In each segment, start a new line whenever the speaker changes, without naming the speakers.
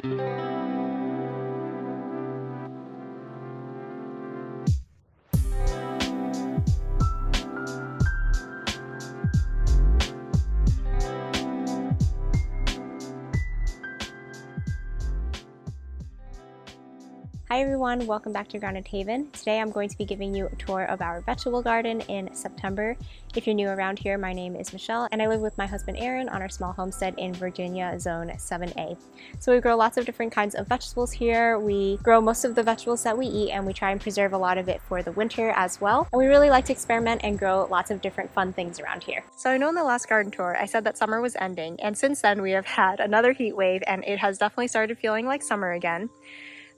Hi everyone, welcome back to Grounded Haven. Today I'm going to be giving you a tour of our vegetable garden in September. If you're new around here, my name is Michelle and I live with my husband Aaron on our small homestead in Virginia, Zone 7A. So we grow lots of different kinds of vegetables here. We grow most of the vegetables that we eat and we try and preserve a lot of it for the winter as well. And we really like to experiment and grow lots of different fun things around here. So I know in the last garden tour I said that summer was ending, and since then we have had another heat wave and it has definitely started feeling like summer again.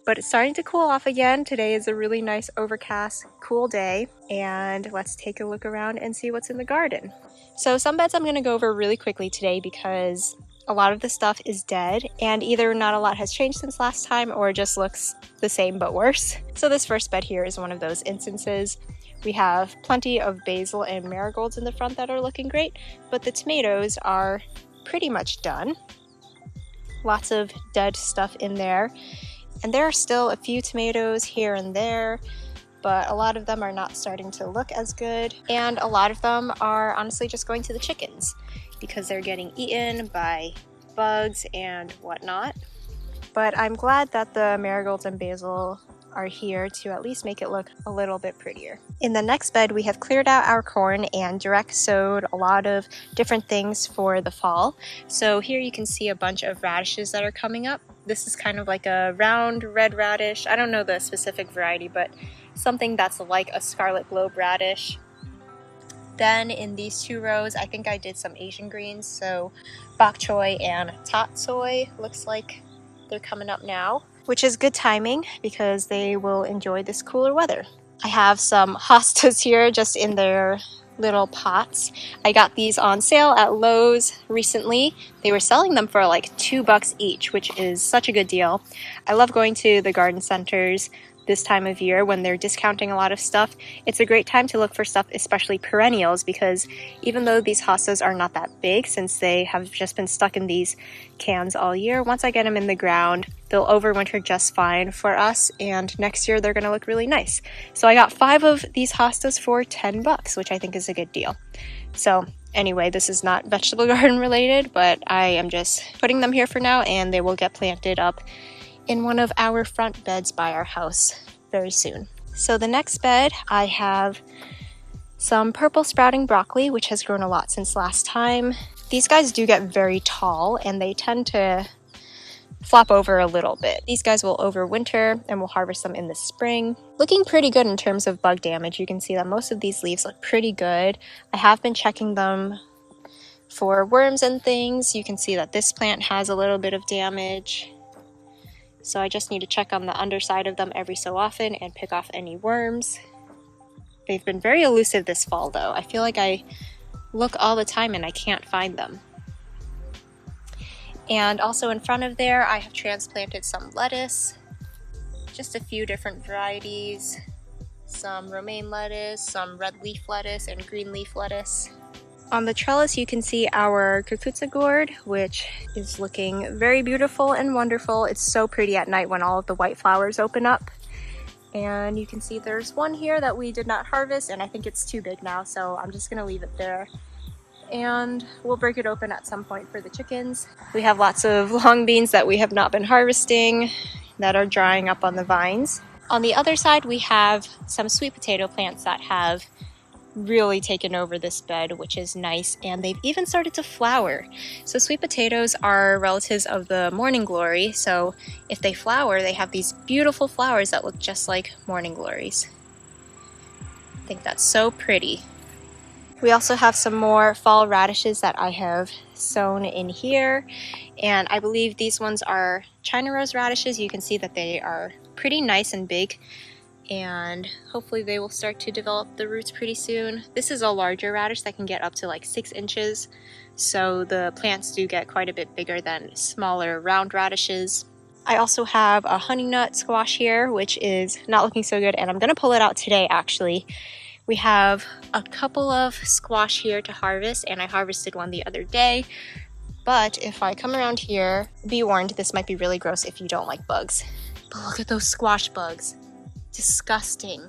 But it's starting to cool off again. Today is a really nice overcast, cool day, and let's take a look around and see what's in the garden. So some beds I'm going to go over really quickly today because a lot of the stuff is dead and either not a lot has changed since last time or it just looks the same but worse. So this first bed here is one of those instances. We have plenty of basil and marigolds in the front that are looking great, but the tomatoes are pretty much done. Lots of dead stuff in there. And there are still a few tomatoes here and there, but a lot of them are not starting to look as good. And a lot of them are honestly just going to the chickens because they're getting eaten by bugs and whatnot. But I'm glad that the marigolds and basil are here to at least make it look a little bit prettier. In the next bed, we have cleared out our corn and direct sowed a lot of different things for the fall. So here you can see a bunch of radishes that are coming up. This is kind of like a round red radish. I don't know the specific variety, but something that's like a scarlet globe radish. Then in these two rows, I think I did some Asian greens. So bok choy and tat soy looks like they're coming up now, which is good timing because they will enjoy this cooler weather. I have some hostas here just in their little pots. I got these on sale at Lowe's recently. They were selling them for like $2 each, which is such a good deal. I love going to the garden centers this time of year when they're discounting a lot of stuff. It's a great time to look for stuff, especially perennials, because even though these hostas are not that big since they have just been stuck in these cans all year, once I get them in the ground, they'll overwinter just fine for us, and next year they're going to look really nice. So I got 5 of these hostas for $10, which I think is a good deal. So anyway, this is not vegetable garden related, but I am just putting them here for now, and they will get planted up in one of our front beds by our house very soon. So the next bed, I have some purple sprouting broccoli, which has grown a lot since last time. These guys do get very tall and they tend to flop over a little bit. These guys will overwinter and we'll harvest them in the spring. Looking pretty good in terms of bug damage. You can see that most of these leaves look pretty good. I have been checking them for worms and things. You can see that this plant has a little bit of damage. So I just need to check on the underside of them every so often and pick off any worms. They've been very elusive this fall though. I feel like I look all the time and I can't find them. And also in front of there, I have transplanted some lettuce, just a few different varieties, some romaine lettuce, some red leaf lettuce, and green leaf lettuce. On the trellis, you can see our kukutsa gourd, which is looking very beautiful and wonderful. It's so pretty at night when all of the white flowers open up. And you can see there's one here that we did not harvest, and I think it's too big now, so I'm just gonna leave it there. And we'll break it open at some point for the chickens. We have lots of long beans that we have not been harvesting that are drying up on the vines. On the other side, we have some sweet potato plants that have really taken over this bed, which is nice, and they've even started to flower. So sweet potatoes are relatives of the morning glory, so if they flower, they have these beautiful flowers that look just like morning glories. I think that's so pretty. We also have some more fall radishes that I have sown in here, and I believe these ones are China rose radishes. You can see that they are pretty nice and big, and hopefully they will start to develop the roots pretty soon. This is a larger radish that can get up to like 6 inches, so the plants do get quite a bit bigger than smaller round radishes. I also have a honey nut squash here, which is not looking so good, and I'm gonna pull it out today actually. We have a couple of squash here to harvest, and I harvested one the other day. But if I come around here, be warned, this might be really gross if you don't like bugs. But look at those squash bugs. Disgusting.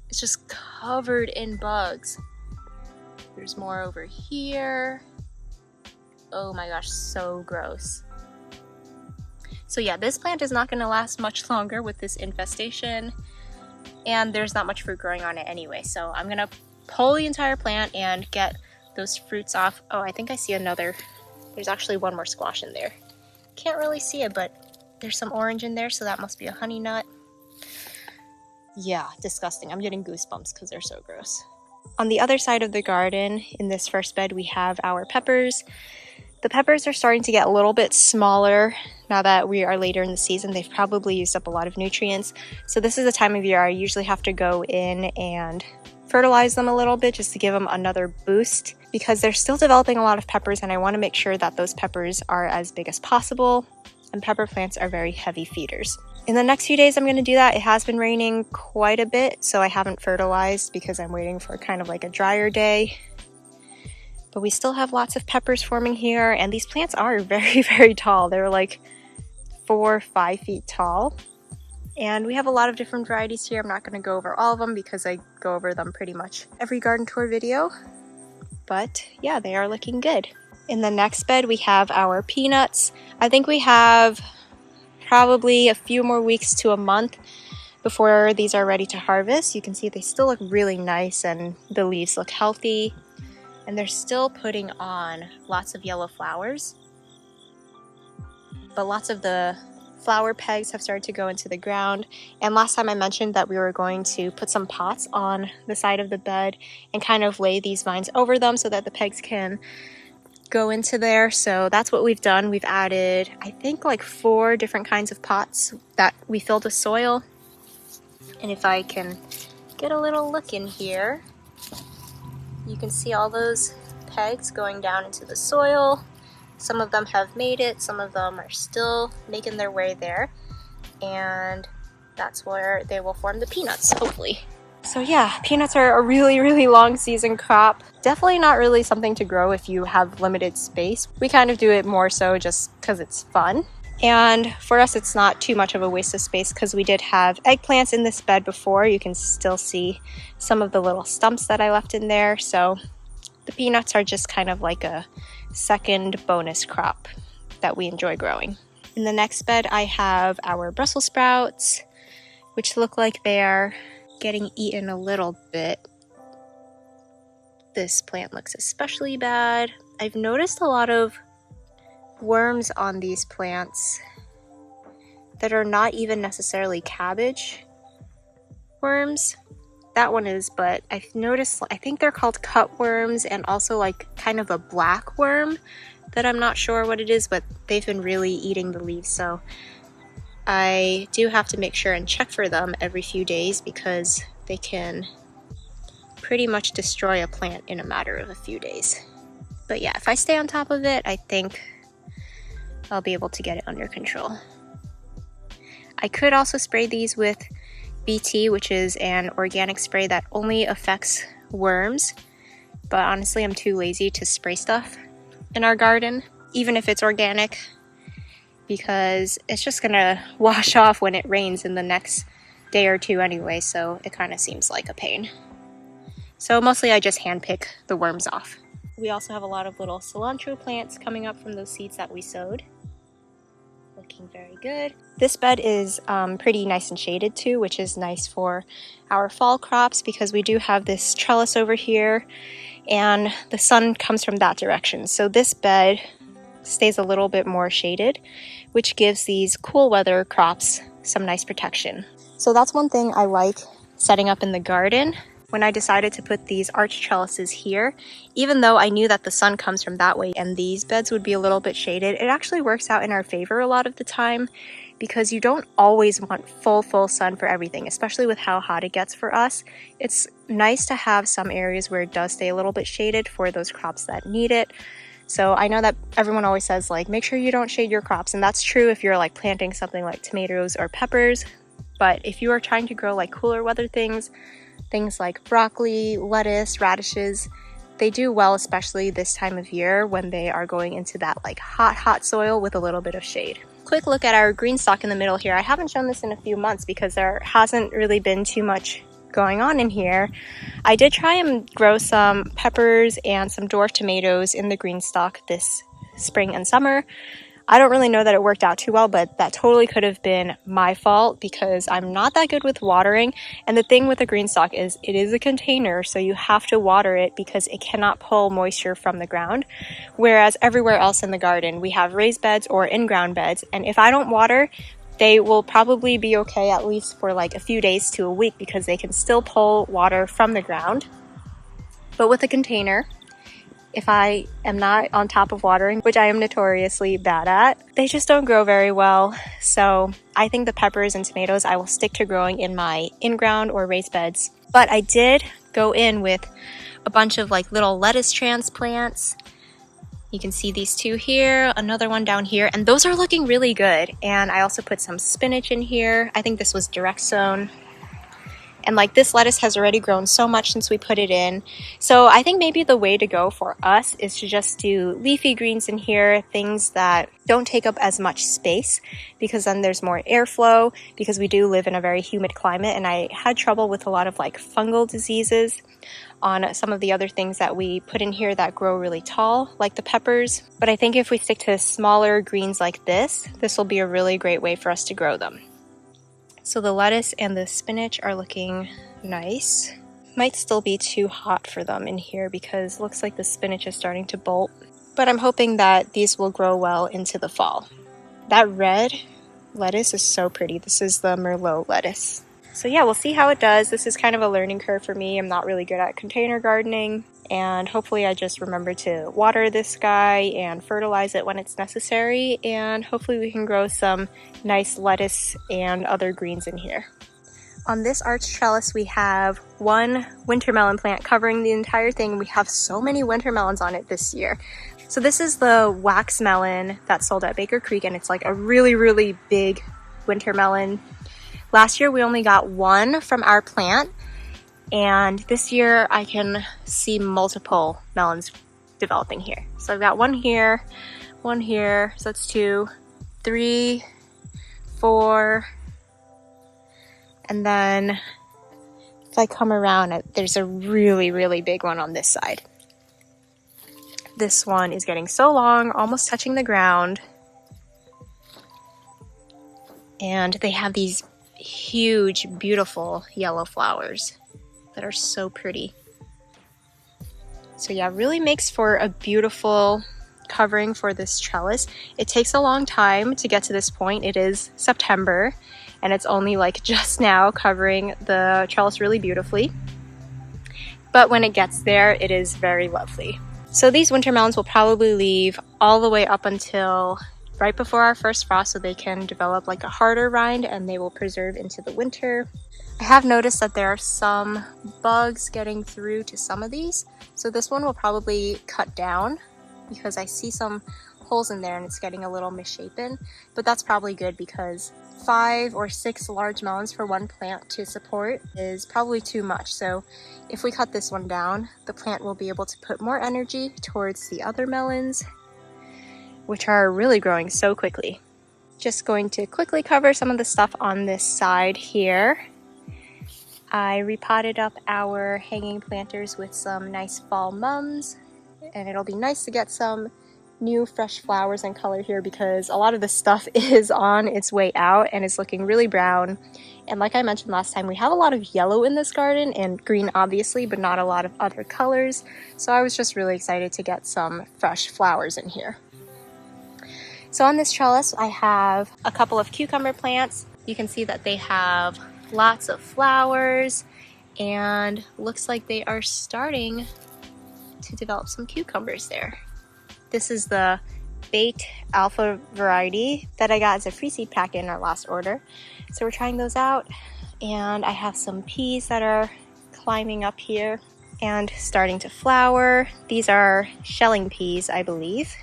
It's just covered in bugs. There's more over here. Oh my gosh, so gross. So yeah, this plant is not going to last much longer with this infestation, and there's not much fruit growing on it anyway. So I'm going to pull the entire plant and get those fruits off. Oh, I think I see another. There's actually one more squash in there. Can't really see it, but there's some orange in there, so that must be a honey nut. Yeah, disgusting. I'm getting goosebumps because they're so gross. On the other side of the garden, in this first bed, we have our peppers. The peppers are starting to get a little bit smaller now that we are later in the season. They've probably used up a lot of nutrients. So this is the time of year I usually have to go in and fertilize them a little bit just to give them another boost, because they're still developing a lot of peppers and I want to make sure that those peppers are as big as possible. And pepper plants are very heavy feeders. In the next few days I'm going to do that. It has been raining quite a bit, so I haven't fertilized because I'm waiting for kind of like a drier day. But we still have lots of peppers forming here, and these plants are very, very tall. They're like 4 or 5 feet tall. And we have a lot of different varieties here. I'm not going to go over all of them because I go over them pretty much every garden tour video. But yeah, they are looking good. In the next bed, we have our peanuts. I think we have probably a few more weeks to a month before these are ready to harvest. You can see they still look really nice and the leaves look healthy. And they're still putting on lots of yellow flowers. But lots of the flower pegs have started to go into the ground. And last time I mentioned that we were going to put some pots on the side of the bed and kind of lay these vines over them so that the pegs can go into there. So that's what we've done. We've added, I think, like 4 different kinds of pots that we filled with soil. And if I can get a little look in here, you can see all those pegs going down into the soil. Some of them have made it, some of them are still making their way there, and that's where they will form the peanuts, hopefully. So yeah, peanuts are a really, really long season crop. Definitely not really something to grow if you have limited space. We kind of do it more so just because it's fun. And for us, it's not too much of a waste of space because we did have eggplants in this bed before. You can still see some of the little stumps that I left in there. So the peanuts are just kind of like a second bonus crop that we enjoy growing. In the next bed, I have our Brussels sprouts, which look like they're getting eaten a little bit. This plant looks especially bad. I've noticed a lot of worms on these plants that are not even necessarily cabbage worms. That one is, but I've noticed, I think they're called cutworms, and also like kind of a black worm that I'm not sure what it is, but they've been really eating the leaves. So I do have to make sure and check for them every few days because they can pretty much destroy a plant in a matter of a few days. But yeah, if I stay on top of it, I think I'll be able to get it under control. I could also spray these with BT, which is an organic spray that only affects worms, but honestly I'm too lazy to spray stuff in our garden, even if it's organic, because it's just gonna wash off when it rains in the next day or two anyway, so it kind of seems like a pain. So mostly I just hand pick the worms off. We also have a lot of little cilantro plants coming up from those seeds that we sowed. Looking very good. This bed is pretty nice and shaded too, which is nice for our fall crops because we do have this trellis over here and the sun comes from that direction. So this bed stays a little bit more shaded, which gives these cool weather crops some nice protection. So that's one thing I like setting up in the garden. When I decided to put these arch trellises here, even though I knew that the sun comes from that way and these beds would be a little bit shaded, it actually works out in our favor a lot of the time because you don't always want full sun for everything, especially with how hot it gets for us. It's nice to have some areas where it does stay a little bit shaded for those crops that need it. So I know that everyone always says like, make sure you don't shade your crops, and that's true if you're like planting something like tomatoes or peppers. But if you are trying to grow like cooler weather things like broccoli, lettuce, radishes, they do well, especially this time of year when they are going into that like hot soil with a little bit of shade. Quick look at our green stalk in the middle here. I haven't shown this in a few months because there hasn't really been too much going on in here. I did try and grow some peppers and some dwarf tomatoes in the green stalk this spring and summer. I don't really know that it worked out too well, but that totally could have been my fault because I'm not that good with watering. And the thing with a green stalk is it is a container, so you have to water it because it cannot pull moisture from the ground. Whereas everywhere else in the garden, we have raised beds or in-ground beds. And if I don't water, they will probably be okay at least for like a few days to a week because they can still pull water from the ground. But with a container, if I am not on top of watering, which I am notoriously bad at, they just don't grow very well. So I think the peppers and tomatoes I will stick to growing in my in-ground or raised beds. But I did go in with a bunch of like little lettuce transplants. You can see these two here, another one down here, and those are looking really good. And I also put some spinach in here. I think this was direct sown. And like this lettuce has already grown so much since we put it in. So I think maybe the way to go for us is to just do leafy greens in here, things that don't take up as much space because then there's more airflow because we do live in a very humid climate, and I had trouble with a lot of like fungal diseases on some of the other things that we put in here that grow really tall, like the peppers. But I think if we stick to smaller greens like this will be a really great way for us to grow them. So the lettuce and the spinach are looking nice. Might still be too hot for them in here because it looks like the spinach is starting to bolt. But I'm hoping that these will grow well into the fall. That red lettuce is so pretty. This is the Merlot lettuce. So yeah, we'll see how it does. This is kind of a learning curve for me. I'm not really good at container gardening. And hopefully I just remember to water this guy and fertilize it when it's necessary. And hopefully we can grow some nice lettuce and other greens in here. On this arch trellis, we have one winter melon plant covering the entire thing. We have so many winter melons on it this year. So this is the wax melon that's sold at Baker Creek, and it's like a really, really big winter melon. Last year we only got one from our plant. And this year I can see multiple melons developing here. So I've got one here, so that's 2, 3, 4. And then if I come around, there's a really, really big one on this side. This one is getting so long, almost touching the ground. And they have these huge, beautiful yellow flowers that are so pretty. So yeah, really makes for a beautiful covering for this trellis. It takes a long time to get to this point. It is September and it's only like just now covering the trellis really beautifully. But when it gets there, it is very lovely. So these winter melons will probably leave all the way up until right before our first frost so they can develop like a harder rind and they will preserve into the winter. I have noticed that there are some bugs getting through to some of these. So this one will probably cut down because I see some holes in there and it's getting a little misshapen. But that's probably good because 5 or 6 large melons for one plant to support is probably too much. So if we cut this one down, the plant will be able to put more energy towards the other melons, which are really growing so quickly. Just going to quickly cover some of the stuff on this side here. I repotted up our hanging planters with some nice fall mums, and it'll be nice to get some new fresh flowers and color here because a lot of this stuff is on its way out and it's looking really brown. And like I mentioned last time, we have a lot of yellow in this garden and green obviously, but not a lot of other colors. So I was just really excited to get some fresh flowers in here. So on this trellis, I have a couple of cucumber plants. You can see that they have lots of flowers and looks like they are starting to develop some cucumbers there. This is the baked alpha variety that I got as a free seed pack in our last order. So we're trying those out, and I have some peas that are climbing up here and starting to flower. These are shelling peas, I believe.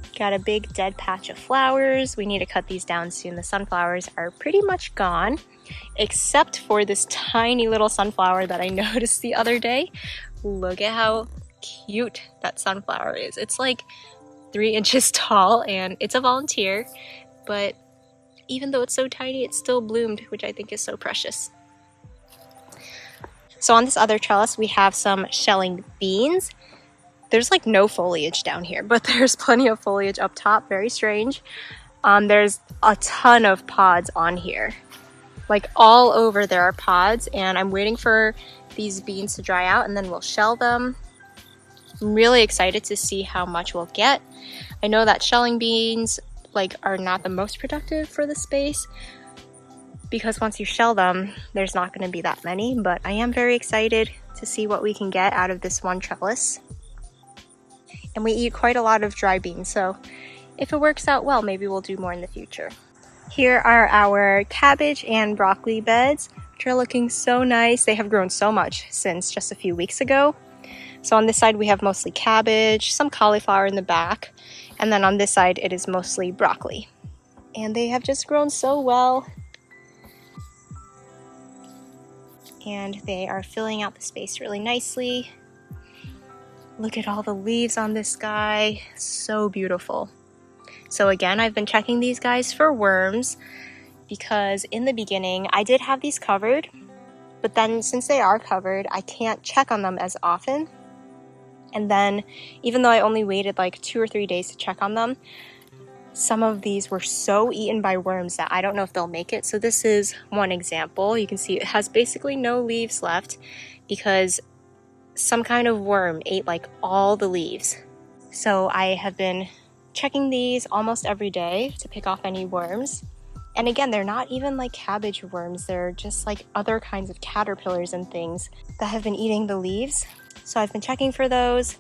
You Got a big dead patch of flowers. We need to cut these down soon. The sunflowers are pretty much gone, except for this tiny little sunflower that I noticed the other day. Look at how cute that sunflower is. It's like 3 inches tall and it's a volunteer, but even though it's so tiny, it still bloomed, which I think is so precious. So on this other trellis, we have some shelling beans. There's like no foliage down here, but there's plenty of foliage up top. Very strange. There's a ton of pods on here. Like all over there are pods, and I'm waiting for these beans to dry out and then we'll shell them. I'm really excited to see how much we'll get. I know that shelling beans are not the most productive for the space, because once you shell them, there's not going to be that many, but I am very excited to see what we can get out of this one trellis. And we eat quite a lot of dry beans, so if it works out well, maybe we'll do more in the future. Here are our cabbage and broccoli beds, which are looking so nice. They have grown so much since just a few weeks ago. So on this side we have mostly cabbage, some cauliflower in the back, and then on this side it is mostly broccoli. And they have just grown so well. And they are filling out the space really nicely. Look at all the leaves on this guy, so beautiful. So again, I've been checking these guys for worms because in the beginning I did have these covered, but then since they are covered, I can't check on them as often. And then even though I only waited like 2 or 3 days to check on them, some of these were so eaten by worms that I don't know if they'll make it. So this is one example. You can see it has basically no leaves left because some kind of worm ate like all the leaves. So I have been checking these almost every day to pick off any worms. And again, they're not even like cabbage worms. They're just like other kinds of caterpillars and things that have been eating the leaves. So I've been checking for those.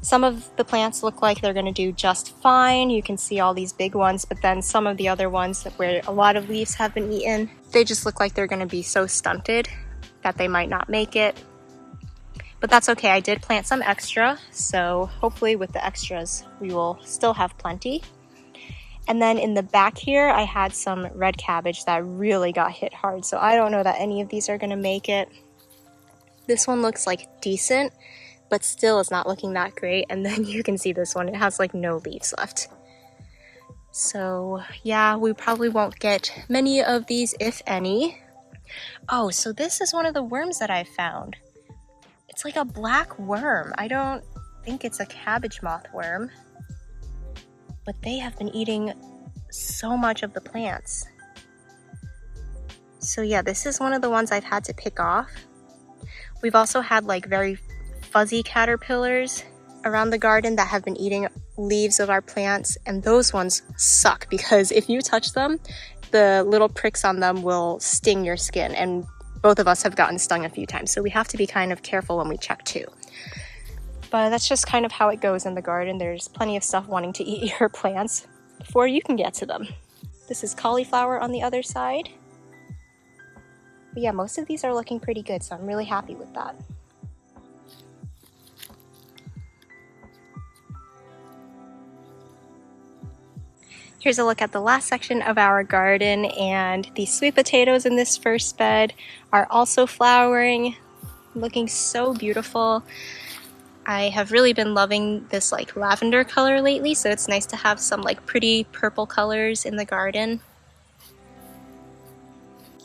Some of the plants look like they're going to do just fine. You can see all these big ones, but then some of the other ones where a lot of leaves have been eaten, they just look like they're going to be so stunted that they might not make it. But that's okay, I did plant some extra, so hopefully with the extras we will still have plenty. And then in the back here, I had some red cabbage that really got hit hard, so I don't know that any of these are gonna make it. This one looks like decent, but still is not looking that great. And then you can see this one, it has like no leaves left. So yeah, we probably won't get many of these, if any. Oh, so this is one of the worms that I found. It's like a black worm. I don't think it's a cabbage moth worm, but they have been eating so much of the plants. So yeah, this is one of the ones I've had to pick off. We've also had like very fuzzy caterpillars around the garden that have been eating leaves of our plants, and those ones suck because if you touch them, the little pricks on them will sting your skin, and both of us have gotten stung a few times, so we have to be kind of careful when we check too. But that's just kind of how it goes in the garden. There's plenty of stuff wanting to eat your plants before you can get to them. This is cauliflower on the other side. But yeah, most of these are looking pretty good, so I'm really happy with that. Here's a look at the last section of our garden, and the sweet potatoes in this first bed are also flowering, looking so beautiful. I have really been loving this like lavender color lately, so it's nice to have some like pretty purple colors in the garden.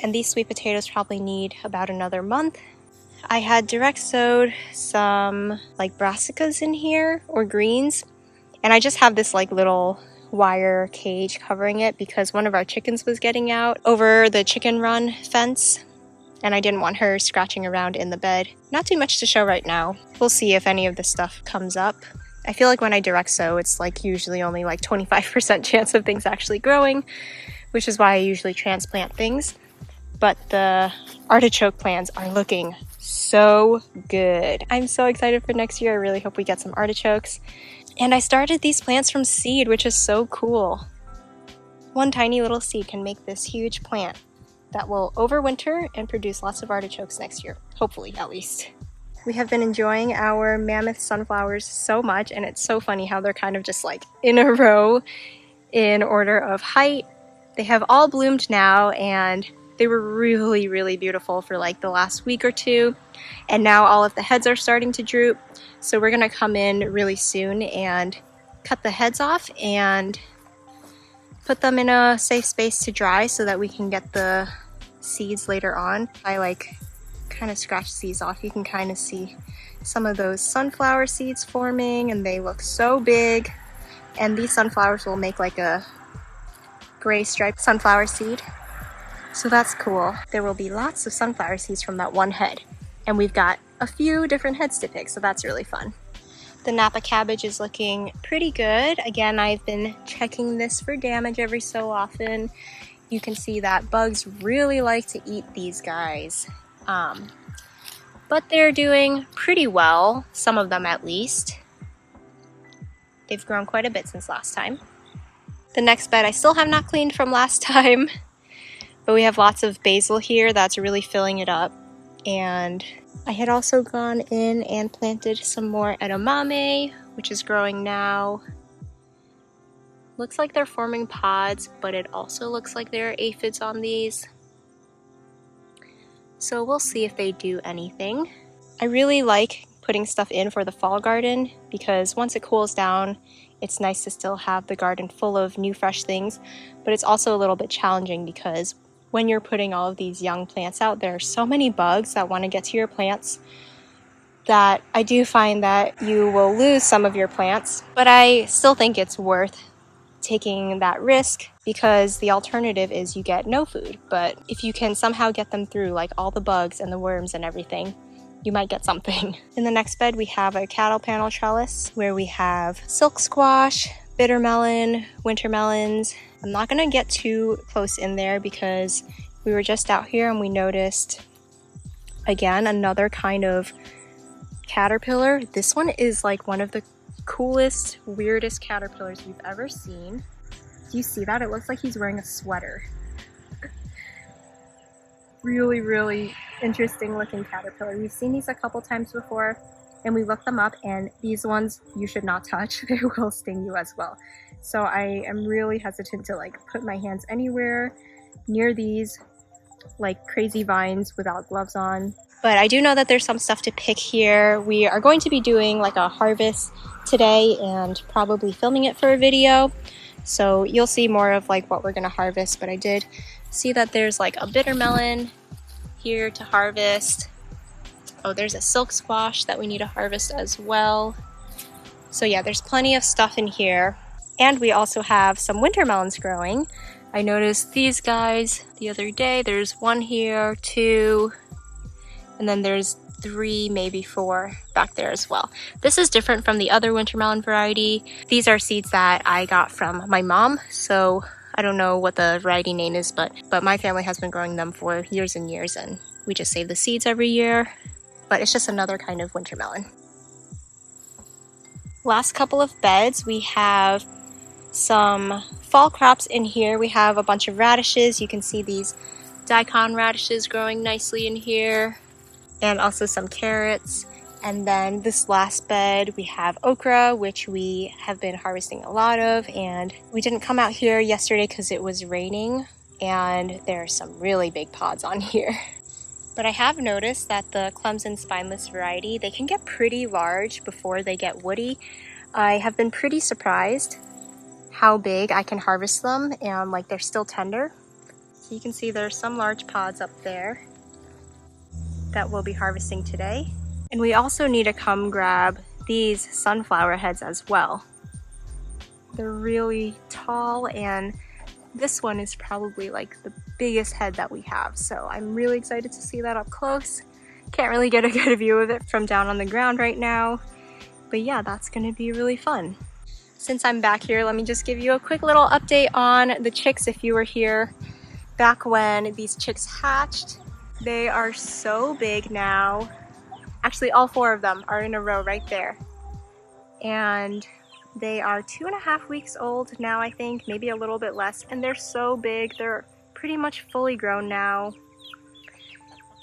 And these sweet potatoes probably need about another month. I had direct sowed some like brassicas in here, or greens, and I just have this like little wire cage covering it because one of our chickens was getting out over the chicken run fence, and I didn't want her scratching around in the bed. Not too much to show right now. We'll see if any of this stuff comes up. I feel like when I direct sow, it's like usually only like 25% chance of things actually growing, which is why I usually transplant things. But the artichoke plants are looking so good. I'm so excited for next year. I really hope we get some artichokes. And I started these plants from seed, which is so cool. One tiny little seed can make this huge plant that will overwinter and produce lots of artichokes next year. Hopefully, at least. We have been enjoying our mammoth sunflowers so much, and it's so funny how they're kind of just like in a row in order of height. They have all bloomed now, and they were really, really beautiful for like the last week or two. And now all of the heads are starting to droop. So we're gonna come in really soon and cut the heads off and put them in a safe space to dry so that we can get the seeds later on. I like kind of scratch these off. You can kind of see some of those sunflower seeds forming, and they look so big. And these sunflowers will make like a gray striped sunflower seed. So that's cool. There will be lots of sunflower seeds from that one head. And we've got a few different heads to pick, so that's really fun. The Napa cabbage is looking pretty good. Again, I've been checking this for damage every so often. You can see that bugs really like to eat these guys. But they're doing pretty well, some of them at least. They've grown quite a bit since last time. The next bed I still have not cleaned from last time, but we have lots of basil here that's really filling it up. And I had also gone in and planted some more edamame, which is growing now. Looks like they're forming pods, but it also looks like there are aphids on these. So we'll see if they do anything. I really like putting stuff in for the fall garden because once it cools down, it's nice to still have the garden full of new fresh things, but it's also a little bit challenging because when you're putting all of these young plants out, there are so many bugs that want to get to your plants that I do find that you will lose some of your plants, but I still think it's worth taking that risk because the alternative is you get no food. But if you can somehow get them through like all the bugs and the worms and everything, you might get something. In the next bed, we have a cattle panel trellis where we have silk squash, bitter melon, winter melons. I'm not gonna get too close in there because we were just out here and we noticed, again, another kind of caterpillar. This one is like one of the coolest, weirdest caterpillars we've ever seen. Do you see that? It looks like he's wearing a sweater. Really, really interesting looking caterpillar. We've seen these a couple times before and we looked them up, and these ones you should not touch. They will sting you as well. So I am really hesitant to like put my hands anywhere near these like crazy vines without gloves on. But I do know that there's some stuff to pick here. We are going to be doing like a harvest today and probably filming it for a video. So you'll see more of like what we're gonna harvest, but I did see that there's like a bitter melon here to harvest. Oh, there's a silk squash that we need to harvest as well. So yeah, there's plenty of stuff in here. And we also have some winter melons growing. I noticed these guys the other day. There's one here, two, and then there's 3, maybe 4 back there as well. This is different from the other winter melon variety. These are seeds that I got from my mom, so I don't know what the variety name is, but my family has been growing them for years and years, and we just save the seeds every year. But it's just another kind of winter melon. Last couple of beds, we have some fall crops in here. We have a bunch of radishes. You can see these daikon radishes growing nicely in here, and also some carrots. And then this last bed, we have okra, which we have been harvesting a lot of, and we didn't come out here yesterday because it was raining, and there are some really big pods on here. But I have noticed that the Clemson spineless variety, they can get pretty large before they get woody. I have been pretty surprised how big I can harvest them, and like they're still tender. So you can see there's some large pods up there that we'll be harvesting today. And we also need to come grab these sunflower heads as well. They're really tall, and this one is probably like the biggest head that we have. So I'm really excited to see that up close. Can't really get a good view of it from down on the ground right now. But yeah, that's gonna be really fun. Since I'm back here, let me just give you a quick little update on the chicks if you were here back when these chicks hatched. They are so big now. Actually, all 4 of them are in a row right there. And they are 2.5 weeks old now, I think, maybe a little bit less. And they're so big. They're pretty much fully grown now.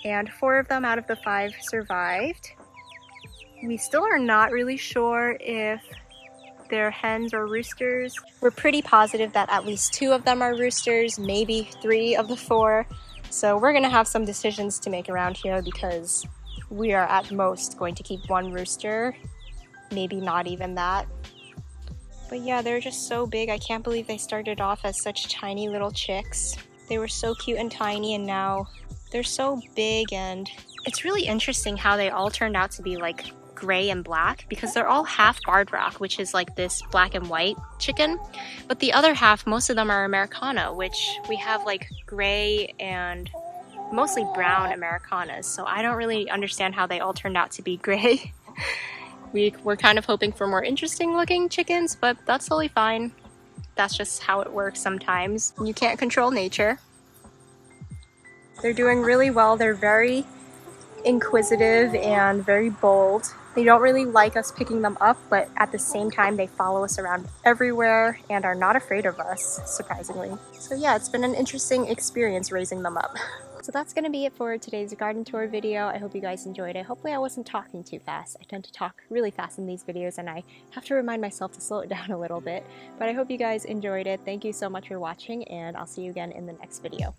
And 4 of them out of the 5 survived. We still are not really sure if they're hens or roosters. We're pretty positive that at least 2 of them are roosters, maybe 3 of the 4. So we're gonna have some decisions to make around here because we are at most going to keep 1 rooster, maybe not even that. But yeah, they're just so big. I can't believe they started off as such tiny little chicks. They were so cute and tiny, and now they're so big, and it's really interesting how they all turned out to be like gray and black because they're all half barred rock, which is like this black and white chicken, but the other half, most of them are Americana, which we have like gray and mostly brown Americanas. So I don't really understand how they all turned out to be gray. We're kind of hoping for more interesting looking chickens, but that's totally fine. That's just how it works sometimes. You can't control nature. They're doing really well. They're very inquisitive and very bold. They don't really like us picking them up, but at the same time they follow us around everywhere and are not afraid of us, surprisingly. So yeah, it's been an interesting experience raising them up. So that's going to be it for today's garden tour video. I hope you guys enjoyed it. Hopefully I wasn't talking too fast. I tend to talk really fast in these videos and I have to remind myself to slow it down a little bit. But I hope you guys enjoyed it. Thank you so much for watching, and I'll see you again in the next video.